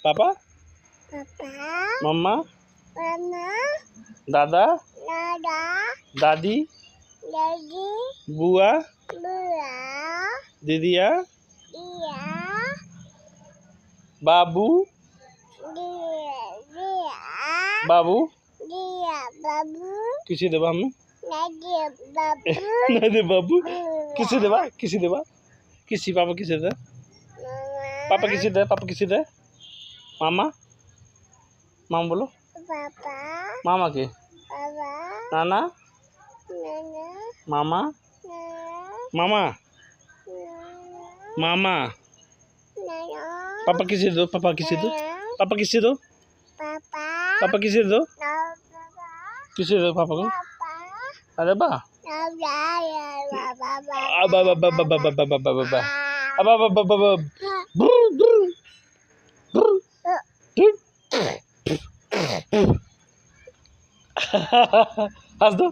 पापा, मम्मा, दादा, दादी, बुआ, दीदिया, बाबू, बाबू किसी देवा हमें नहीं दे बाबू किसी देवा किसी पापा किसी दे पापा किसी दे मामा मामा बोलो मामा के नाना मामा मामा मामा पापा किसी दो पापा किसी दो पापा किसी दो पापा किसी दो पापा को अरे बा हंस दो